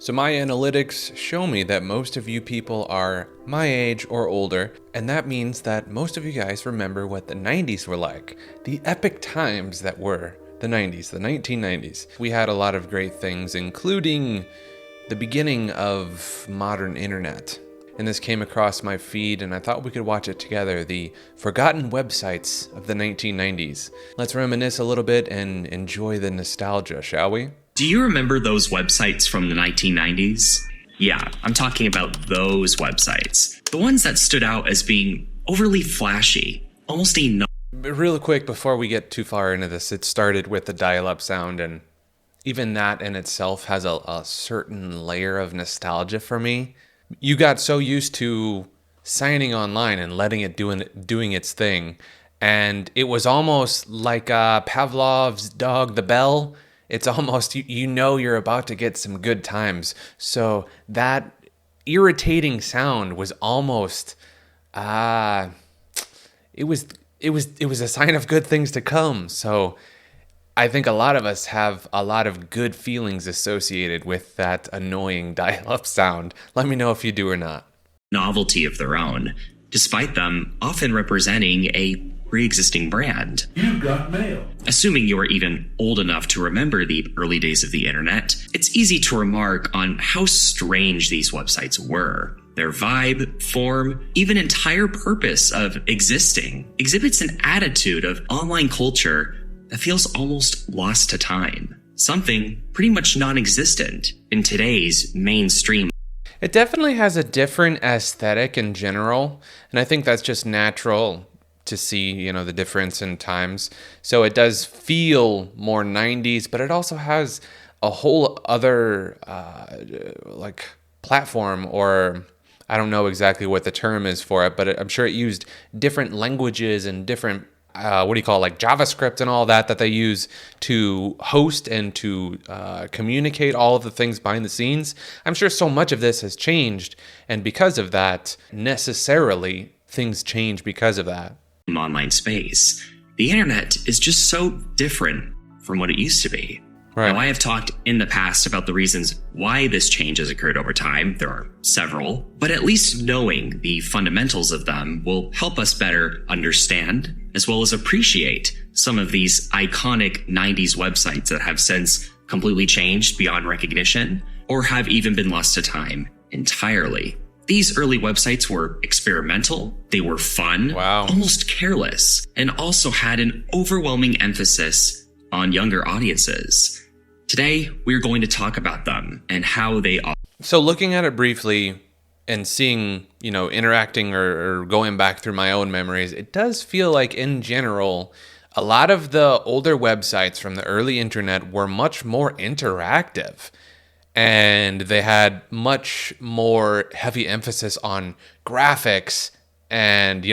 So my analytics show me that most of you people are my age or older, and that means that most of you guys remember what the 90s were like. The epic times that were the 90s, the 1990s. We had a lot of great things, including the beginning of modern internet. And this came across my feed, and I thought we could watch it together, the forgotten websites of the 1990s. Let's reminisce a little bit and enjoy the nostalgia, shall we? Do you remember those websites from the 1990s? Yeah, I'm talking about those websites. The ones that stood out as being overly flashy, almost Real quick, before we get too far into this, it started with the dial-up sound, and even that in itself has a certain layer of nostalgia for me. You got so used to signing online and letting it doing its thing, and it was almost like Pavlov's dog, the bell. It's almost, you know you're about to get some good times. So that irritating sound was almost, it was a sign of good things to come. So I think a lot of us have a lot of good feelings associated with that annoying dial-up sound. Let me know if you do or not. Novelty of their own, despite them often representing a pre-existing brand. You got mail. Assuming you are even old enough to remember the early days of the internet, it's easy to remark on how strange these websites were. Their vibe, form, even entire purpose of existing exhibits an attitude of online culture that feels almost lost to time. Something pretty much non-existent in today's mainstream. It definitely has a different aesthetic in general, and I think that's just natural to see, the difference in times. So it does feel more 90s, but it also has a whole other platform, or I don't know exactly what the term is for it, but I'm sure it used different languages and different JavaScript and all that they use to host and to communicate all of the things behind the scenes. I'm sure so much of this has changed, and because of that, necessarily things change because of that. Online space. The internet is just so different from what it used to be. Right. Now, I have talked in the past about the reasons why this change has occurred over time. There are several, but at least knowing the fundamentals of them will help us better understand, as well as appreciate some of these iconic 90s websites that have since completely changed beyond recognition, or have even been lost to time entirely. These early websites were experimental, they were fun, almost careless, and also had an overwhelming emphasis on younger audiences. Today, we're going to talk about them and how they are. So looking at it briefly and seeing, interacting or going back through my own memories, it does feel like in general, a lot of the older websites from the early internet were much more interactive. And they had much more heavy emphasis on graphics and,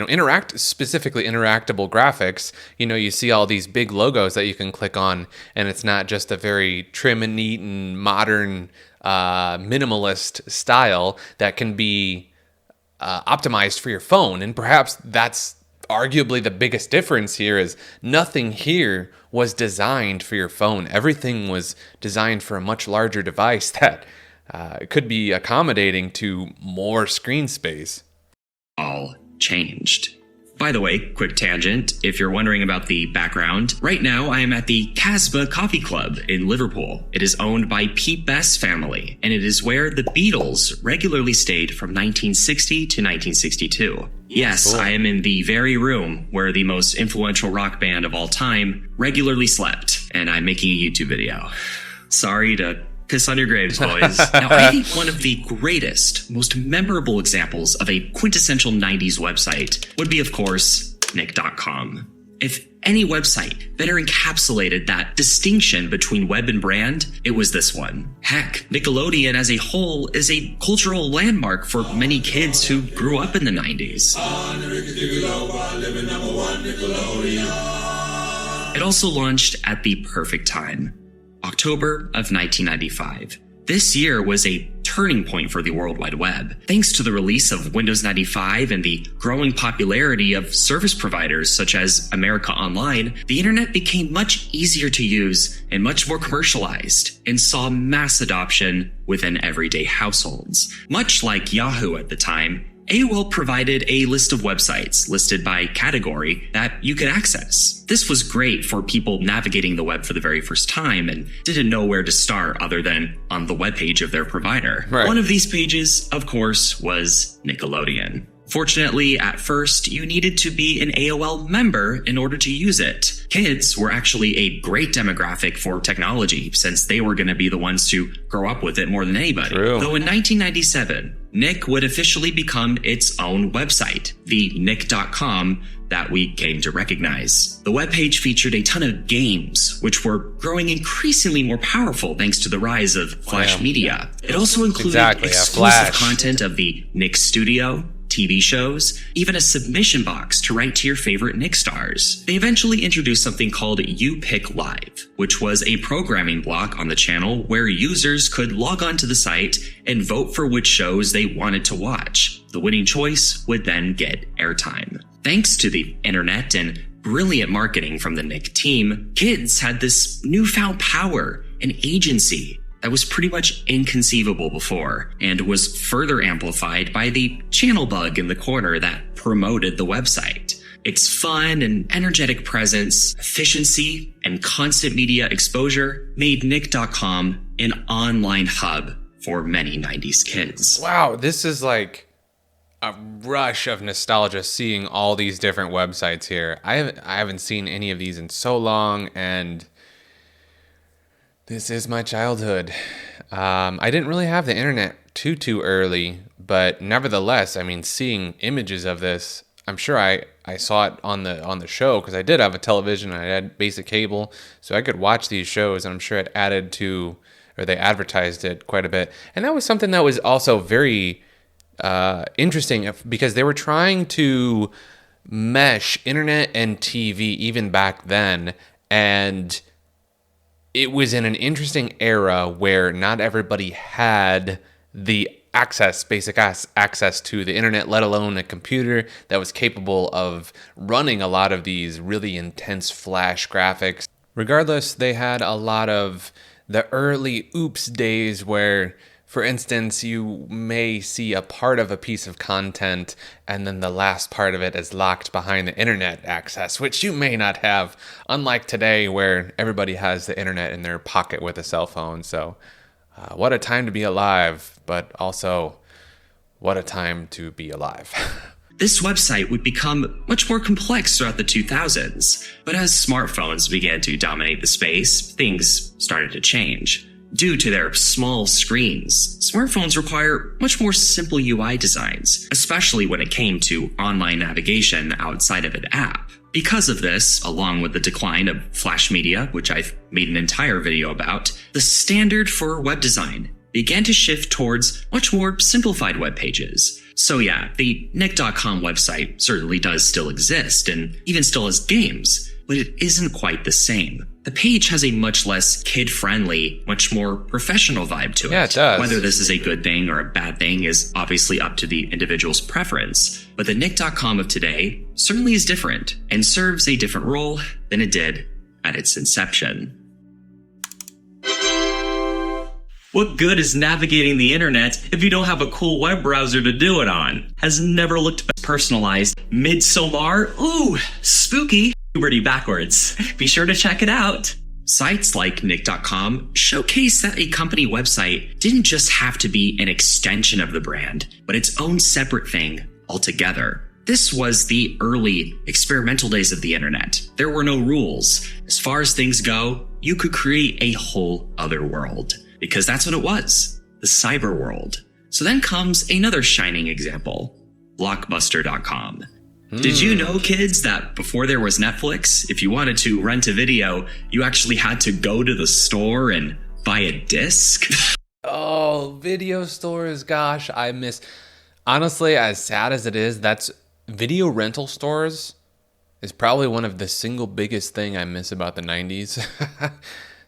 specifically interactable graphics. You see all these big logos that you can click on, and it's not just a very trim and neat and modern minimalist style that can be optimized for your phone. And perhaps that's arguably the biggest difference here is nothing here was designed for your phone. Everything was designed for a much larger device that could be accommodating to more screen space. All changed. By the way, quick tangent, if you're wondering about the background, right now I am at the Casbah Coffee Club in Liverpool. It is owned by Pete Best family, and it is where the Beatles regularly stayed from 1960 to 1962. Yes, cool. I am in the very room where the most influential rock band of all time regularly slept, and I'm making a YouTube video. Sorry to piss on your graves, boys. Now, I think one of the greatest, most memorable examples of a quintessential 90s website would be, of course, Nick.com. If any website better encapsulated that distinction between web and brand, it was this one. Heck, Nickelodeon as a whole is a cultural landmark for many kids who grew up in the 90s. It also launched at the perfect time. October of 1995. This year was a turning point for the World Wide Web. Thanks to the release of Windows 95 and the growing popularity of service providers such as America Online, the internet became much easier to use and much more commercialized, and saw mass adoption within everyday households. Much like Yahoo at the time, AOL provided a list of websites listed by category that you could access. This was great for people navigating the web for the very first time and didn't know where to start other than on the webpage of their provider. Right. One of these pages, of course, was Nickelodeon. Fortunately, at first, you needed to be an AOL member in order to use it. Kids were actually a great demographic for technology, since they were going to be the ones to grow up with it more than anybody. True. Though in 1997, Nick would officially become its own website, the Nick.com that we came to recognize. The webpage featured a ton of games, which were growing increasingly more powerful thanks to the rise of Flash media. It also included exclusive Flash content of the Nick Studio, TV shows, even a submission box to write to your favorite Nick stars. They eventually introduced something called You Pick Live, which was a programming block on the channel where users could log on to the site and vote for which shows they wanted to watch. The winning choice would then get airtime. Thanks to the internet and brilliant marketing from the Nick team, kids had this newfound power and agency that was pretty much inconceivable before, and was further amplified by the channel bug in the corner that promoted the website. Its fun and energetic presence, efficiency, and constant media exposure made Nick.com an online hub for many 90s kids. Wow, this is like a rush of nostalgia seeing all these different websites here. I haven't seen any of these in so long, and this is my childhood. I didn't really have the internet too early, but nevertheless, I mean, seeing images of this, I'm sure I saw it on the show because I did have a television and I had basic cable, so I could watch these shows, and I'm sure it added to, or they advertised it quite a bit. And that was something that was also very interesting because they were trying to mesh internet and TV even back then, and it was in an interesting era where not everybody had the basic access to the internet, let alone a computer that was capable of running a lot of these really intense flash graphics. Regardless, they had a lot of the early oops days where, for instance, you may see a part of a piece of content and then the last part of it is locked behind the internet access, which you may not have, unlike today where everybody has the internet in their pocket with a cell phone. So what a time to be alive, but also what a time to be alive. This website would become much more complex throughout the 2000s, but as smartphones began to dominate the space, things started to change. Due to their small screens, smartphones require much more simple UI designs, especially when it came to online navigation outside of an app. Because of this, along with the decline of Flash media, which I've made an entire video about, the standard for web design began to shift towards much more simplified web pages. So yeah, the Nick.com website certainly does still exist and even still has games, but it isn't quite the same. The page has a much less kid-friendly, much more professional vibe to it. Yeah, it does. Whether this is a good thing or a bad thing is obviously up to the individual's preference, but the Nick.com of today certainly is different and serves a different role than it did at its inception. What good is navigating the internet if you don't have a cool web browser to do it on? Has never looked personalized. Midsommar? Ooh, spooky. Puberty backwards. Be sure to check it out. Sites like Nick.com showcase that a company website didn't just have to be an extension of the brand, but its own separate thing altogether. This was the early experimental days of the internet. There were no rules. As far as things go, you could create a whole other world. Because that's what it was, the cyber world. So then comes another shining example, Blockbuster.com. Did you know, kids, that before there was Netflix, if you wanted to rent a video, you actually had to go to the store and buy a disc? Oh, video stores, gosh, honestly, as sad as it is, that's video rental stores is probably one of the single biggest thing I miss about the 90s.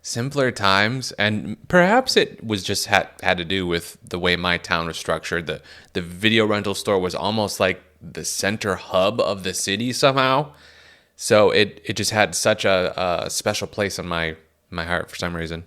simpler times, and perhaps it was just had to do with the way my town was structured. The video rental store was almost like the center hub of the city somehow. So it just had such a special place in my heart for some reason.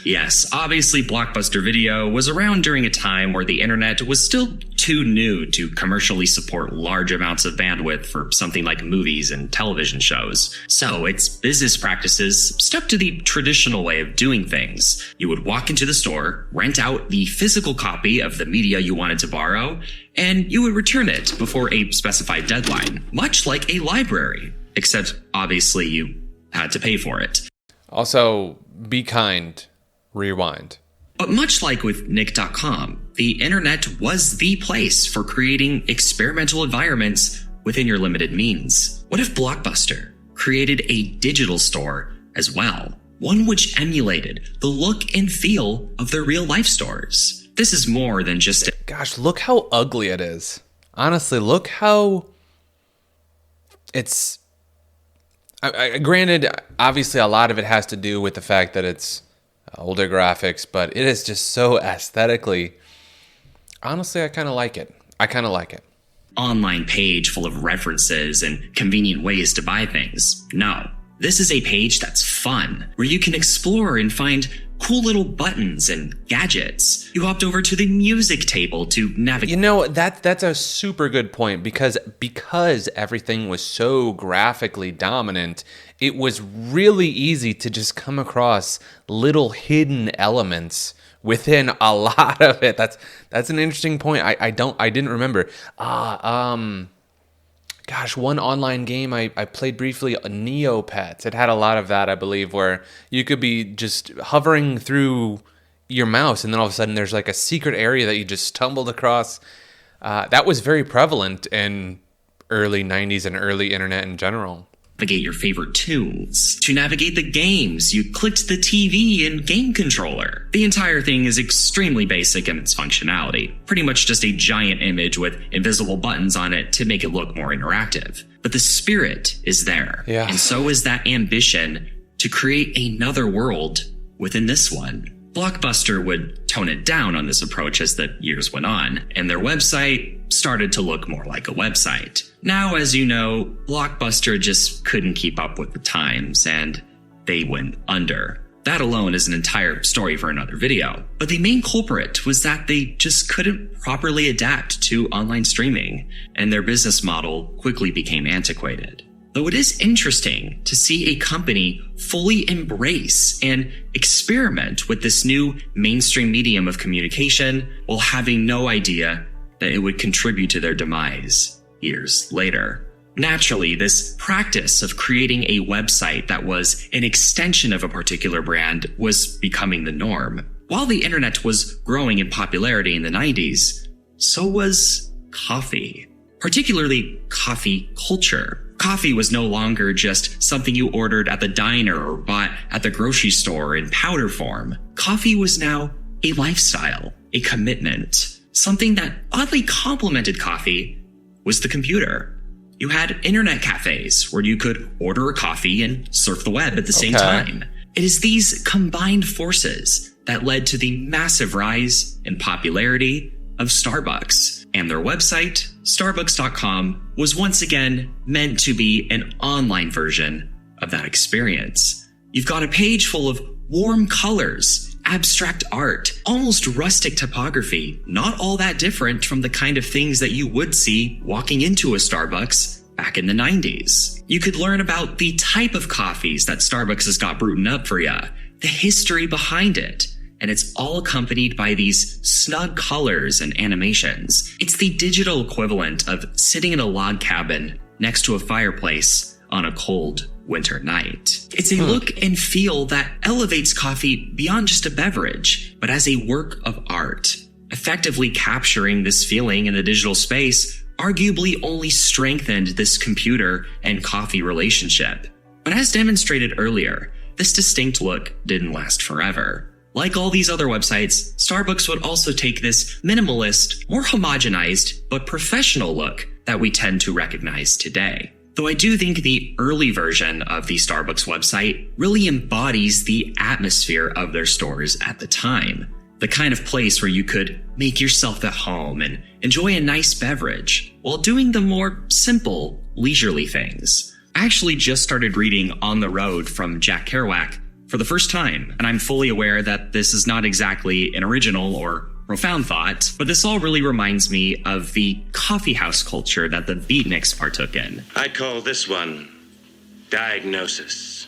Yes, obviously Blockbuster Video was around during a time where the internet was still too new to commercially support large amounts of bandwidth for something like movies and television shows. So its business practices stuck to the traditional way of doing things. You would walk into the store, rent out the physical copy of the media you wanted to borrow, and you would return it before a specified deadline, much like a library, except obviously you had to pay for it. Also, be kind. Rewind. But much like with Nick.com, the internet was the place for creating experimental environments within your limited means. What if Blockbuster created a digital store as well? One which emulated the look and feel of their real life stores. This is more than just Gosh, look how ugly it is. Honestly, look how it's... granted, obviously a lot of it has to do with the fact that it's older graphics, but it is just so aesthetically. Honestly, I kind of like it. Online page full of references and convenient ways to buy things. No, this is a page that's fun, where you can explore and find cool little buttons and gadgets. You hopped over to the music table to navigate. You know, that's a super good point, because everything was so graphically dominant, it was really easy to just come across little hidden elements within a lot of it. That's an interesting point. I didn't remember. Gosh, one online game I played briefly, Neopets. It had a lot of that, I believe, where you could be just hovering through your mouse, and then all of a sudden there's like a secret area that you just stumbled across. That was very prevalent in early 90s and early internet in general. Navigate your favorite tunes. To navigate the games, you clicked the TV and game controller. The entire thing is extremely basic in its functionality. Pretty much just a giant image with invisible buttons on it to make it look more interactive. But the spirit is there. Yeah. And so is that ambition to create another world within this one. Blockbuster would tone it down on this approach as the years went on, and their website started to look more like a website. Now, as you know, Blockbuster just couldn't keep up with the times, and they went under. That alone is an entire story for another video. But the main culprit was that they just couldn't properly adapt to online streaming, and their business model quickly became antiquated. Though it is interesting to see a company fully embrace and experiment with this new mainstream medium of communication while having no idea that it would contribute to their demise years later. Naturally, this practice of creating a website that was an extension of a particular brand was becoming the norm. While the internet was growing in popularity in the 90s, so was coffee, particularly coffee culture. Coffee was no longer just something you ordered at the diner or bought at the grocery store in powder form. Coffee was now a lifestyle, a commitment. Something that oddly complemented coffee was the computer. You had internet cafes where you could order a coffee and surf the web at the same time. It is these combined forces that led to the massive rise in popularity of Starbucks. And their website, Starbucks.com, was once again meant to be an online version of that experience. You've got a page full of warm colors, abstract art, almost rustic typography, not all that different from the kind of things that you would see walking into a Starbucks back in the 90s. You could learn about the type of coffees that Starbucks has got brewing up for you, the history behind it, and it's all accompanied by these snug colors and animations. It's the digital equivalent of sitting in a log cabin next to a fireplace on a cold winter night. It's a look and feel that elevates coffee beyond just a beverage, but as a work of art. Effectively capturing this feeling in the digital space arguably only strengthened this computer and coffee relationship. But as demonstrated earlier, this distinct look didn't last forever. Like all these other websites, Starbucks would also take this minimalist, more homogenized, but professional look that we tend to recognize today. Though I do think the early version of the Starbucks website really embodies the atmosphere of their stores at the time. The kind of place where you could make yourself at home and enjoy a nice beverage while doing the more simple, leisurely things. I actually just started reading On the Road from Jack Kerouac for the first time, and I'm fully aware that this is not exactly an original or profound thought, but this all really reminds me of the coffee house culture that the Beatniks partook in. I'd call this one Diagnosis.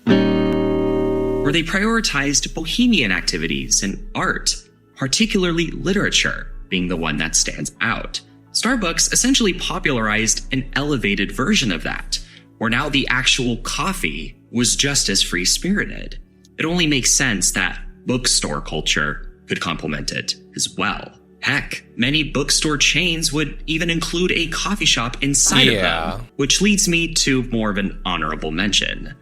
Where they prioritized bohemian activities and art, particularly literature being the one that stands out. Starbucks essentially popularized an elevated version of that, where now the actual coffee was just as free-spirited. It only makes sense that bookstore culture could complement it as well. Heck, many bookstore chains would even include a coffee shop inside of them, which leads me to more of an honorable mention.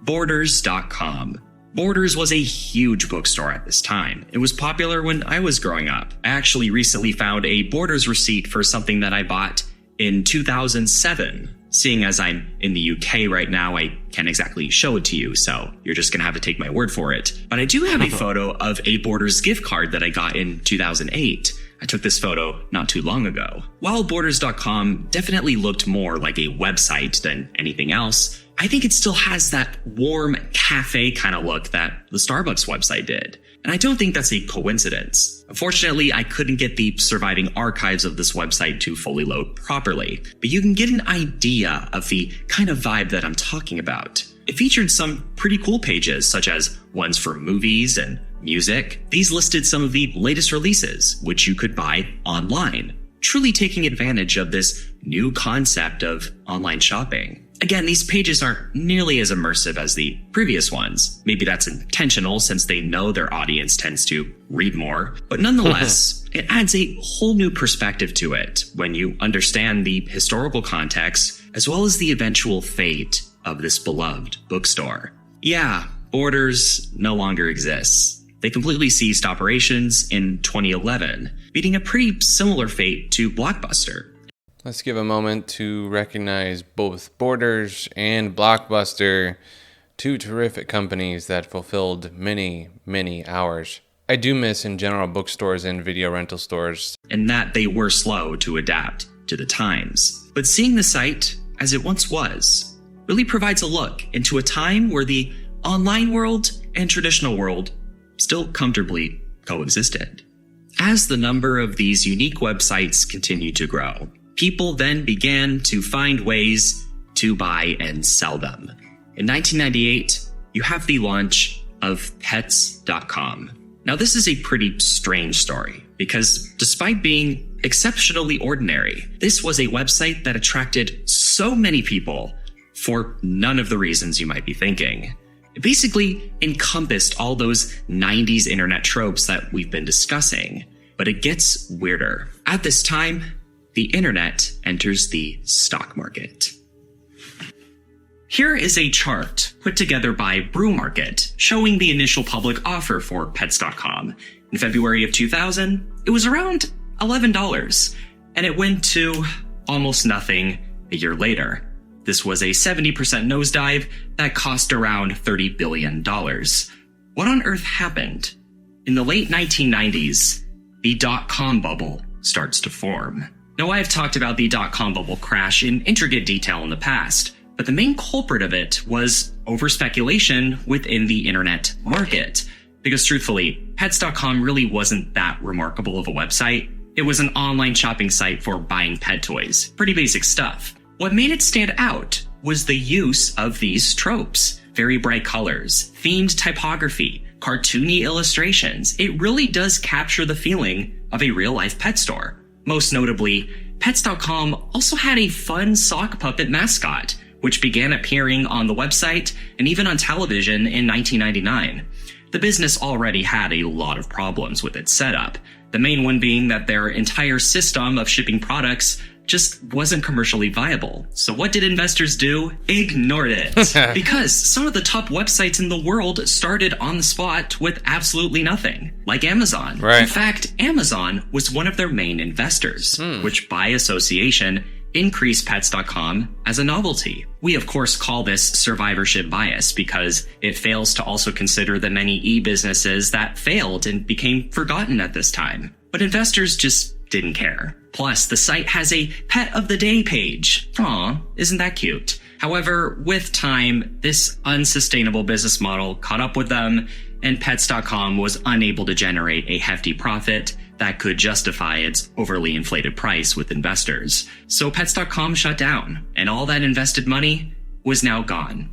Borders.com. Borders was a huge bookstore at this time. It was popular when I was growing up. I actually recently found a Borders receipt for something that I bought in 2007. Seeing as I'm in the UK right now, I can't exactly show it to you, so you're just gonna have to take my word for it. But I do have a photo of a Borders gift card that I got in 2008. I took this photo not too long ago. While Borders.com definitely looked more like a website than anything else, I think it still has that warm cafe kind of look that the Starbucks website did. And I don't think that's a coincidence. Unfortunately, I couldn't get the surviving archives of this website to fully load properly, but you can get an idea of the kind of vibe that I'm talking about. It featured some pretty cool pages, such as ones for movies and music. These listed some of the latest releases, which you could buy online, truly taking advantage of this new concept of online shopping. Again, these pages aren't nearly as immersive as the previous ones. Maybe that's intentional since they know their audience tends to read more. But nonetheless, it adds a whole new perspective to it when you understand the historical context as well as the eventual fate of this beloved bookstore. Yeah, Borders no longer exists. They completely ceased operations in 2011, meeting a pretty similar fate to Blockbuster. Let's give a moment to recognize both Borders and Blockbuster, two terrific companies that fulfilled many, many hours. I do miss in general bookstores and video rental stores. And that they were slow to adapt to the times. But seeing the site as it once was really provides a look into a time where the online world and traditional world still comfortably coexisted. As the number of these unique websites continued to grow, people then began to find ways to buy and sell them. In 1998, you have the launch of Pets.com. Now, this is a pretty strange story because despite being exceptionally ordinary, this was a website that attracted so many people for none of the reasons you might be thinking. It basically encompassed all those 90s internet tropes that we've been discussing, but it gets weirder. At this time, the internet enters the stock market. Here is a chart put together by Brewmarket showing the initial public offer for Pets.com. In February of 2000, it was around $11, and it went to almost nothing a year later. This was a 70% nosedive that cost around $30 billion. What on earth happened? In the late 1990s, the dot-com bubble starts to form. Now, I've talked about the dot-com bubble crash in intricate detail in the past, but the main culprit of it was over-speculation within the internet market. Because truthfully, Pets.com really wasn't that remarkable of a website. It was an online shopping site for buying pet toys. Pretty basic stuff. What made it stand out was the use of these tropes. Very bright colors, themed typography, cartoony illustrations. It really does capture the feeling of a real-life pet store. Most notably, Pets.com also had a fun sock puppet mascot, which began appearing on the website and even on television in 1999. The business already had a lot of problems with its setup, the main one being that their entire system of shipping products just wasn't commercially viable. So what did investors do? Ignored it. Because some of the top websites in the world started on the spot with absolutely nothing, like Amazon. Right. In fact, Amazon was one of their main investors, which by association increase Pets.com as a novelty. We of course call this survivorship bias because it fails to also consider the many e-businesses that failed and became forgotten at this time. But investors just didn't care. Plus, the site has a Pet of the Day page. Aw, isn't that cute? However, with time, this unsustainable business model caught up with them, and Pets.com was unable to generate a hefty profit that could justify its overly inflated price with investors. So Pets.com shut down, and all that invested money was now gone.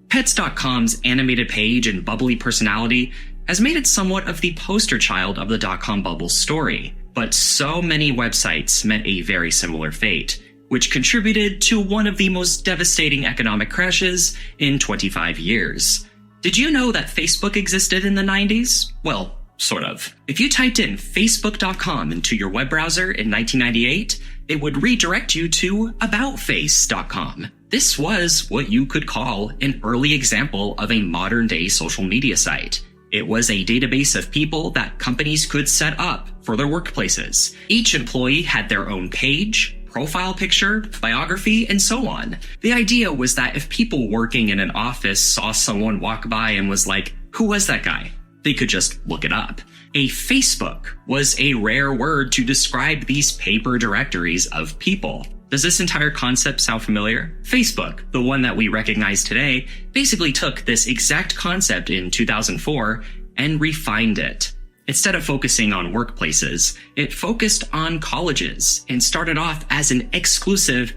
Pets.com's animated page and bubbly personality has made it somewhat of the poster child of the dot-com bubble story, but so many websites met a very similar fate, which contributed to one of the most devastating economic crashes in 25 years. Did you know that Facebook existed in the 90s? Well, sort of. If you typed in facebook.com into your web browser in 1998, it would redirect you to aboutface.com. This was what you could call an early example of a modern-day social media site. It was a database of people that companies could set up for their workplaces. Each employee had their own page, profile picture, biography, and so on. The idea was that if people working in an office saw someone walk by and was like, "Who was that guy?" they could just look it up. A Facebook was a rare word to describe these paper directories of people. Does this entire concept sound familiar? Facebook, the one that we recognize today, basically took this exact concept in 2004 and refined it. Instead of focusing on workplaces, it focused on colleges and started off as an exclusive.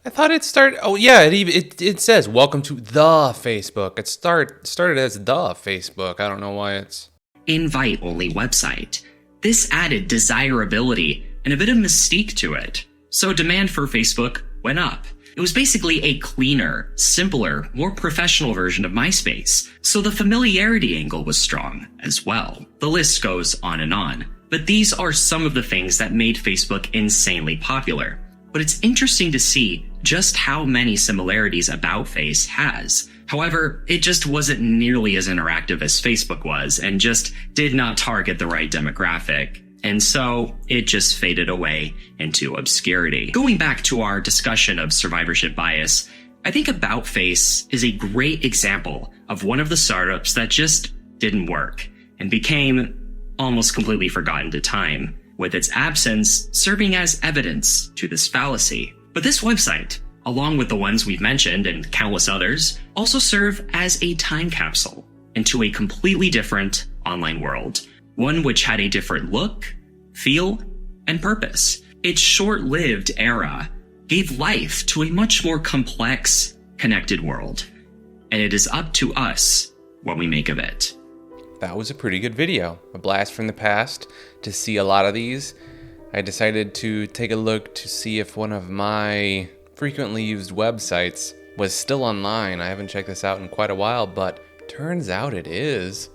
I thought it started. Oh yeah, it says welcome to the Facebook. It started as the Facebook. I don't know why it's invite-only website. This added desirability and a bit of mystique to it. So demand for Facebook went up. It was basically a cleaner, simpler, more professional version of MySpace. So the familiarity angle was strong as well. The list goes on and on. But these are some of the things that made Facebook insanely popular. But it's interesting to see just how many similarities About Face has. However, it just wasn't nearly as interactive as Facebook was and just did not target the right demographic. And so it just faded away into obscurity. Going back to our discussion of survivorship bias, I think About Face is a great example of one of the startups that just didn't work and became almost completely forgotten to time, with its absence serving as evidence to this fallacy. But this website, along with the ones we've mentioned and countless others, also serve as a time capsule into a completely different online world. One which had a different look, feel, and purpose. Its short-lived era gave life to a much more complex, connected world. And it is up to us what we make of it. That was a pretty good video. A blast from the past to see a lot of these. I decided to take a look to see if one of my frequently used websites was still online. I haven't checked this out in quite a while, but turns out it is.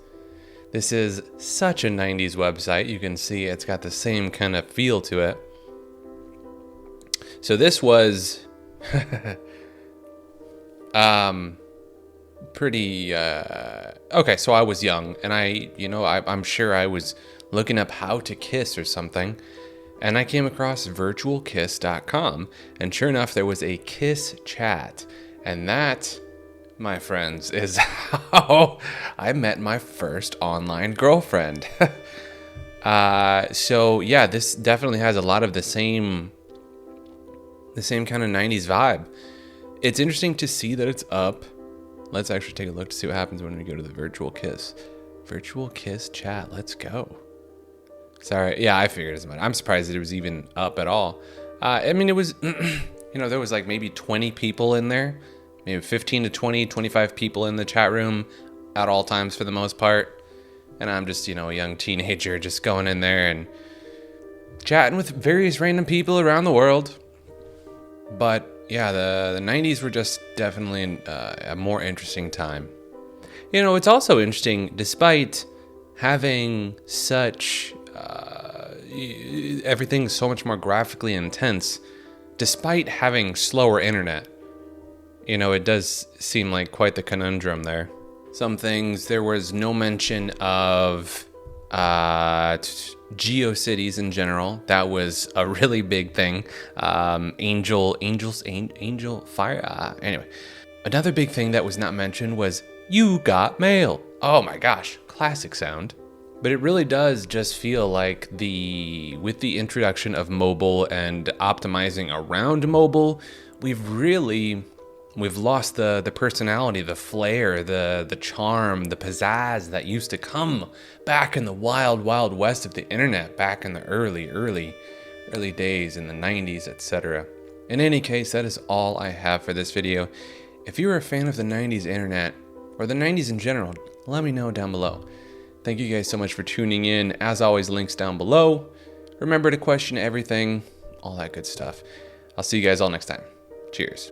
This is such a 90s website. You can see it's got the same kind of feel to it. So this was pretty okay, so I was young and I'm sure I was looking up how to kiss or something, and I came across virtualkiss.com, and sure enough there was a kiss chat, and that, my friends, is how I met my first online girlfriend. So yeah, this definitely has a lot of the same kind of 90s vibe. It's interesting to see that it's up. Let's actually take a look to see what happens when we go to the Virtual Kiss. Virtual Kiss chat, let's go. Sorry, yeah, I figured as much. I'm surprised that it was even up at all. I mean, it was, there was like maybe 20 people in there. Maybe 15 to 20, 25 people in the chat room at all times for the most part. And I'm just, a young teenager just going in there and chatting with various random people around the world. But yeah, the 90s were just definitely a more interesting time. It's also interesting, despite having such, everything so much more graphically intense, despite having slower internet, it does seem like quite the conundrum there. Some things, there was no mention of GeoCities in general. That was a really big thing. Angel Fire. Anyway, another big thing that was not mentioned was You Got Mail. Oh my gosh, classic sound. But it really does just feel like with the introduction of mobile and optimizing around mobile, we've lost the personality, the flair, the charm, the pizzazz that used to come back in the wild west of the internet, back in the early days in the 90s, etc. In any case, that is all I have for this video. If you're a fan of the 90s internet, or the 90s in general, let me know down below. Thank you guys so much for tuning in. As always, links down below. Remember to question everything, all that good stuff. I'll see you guys all next time. Cheers.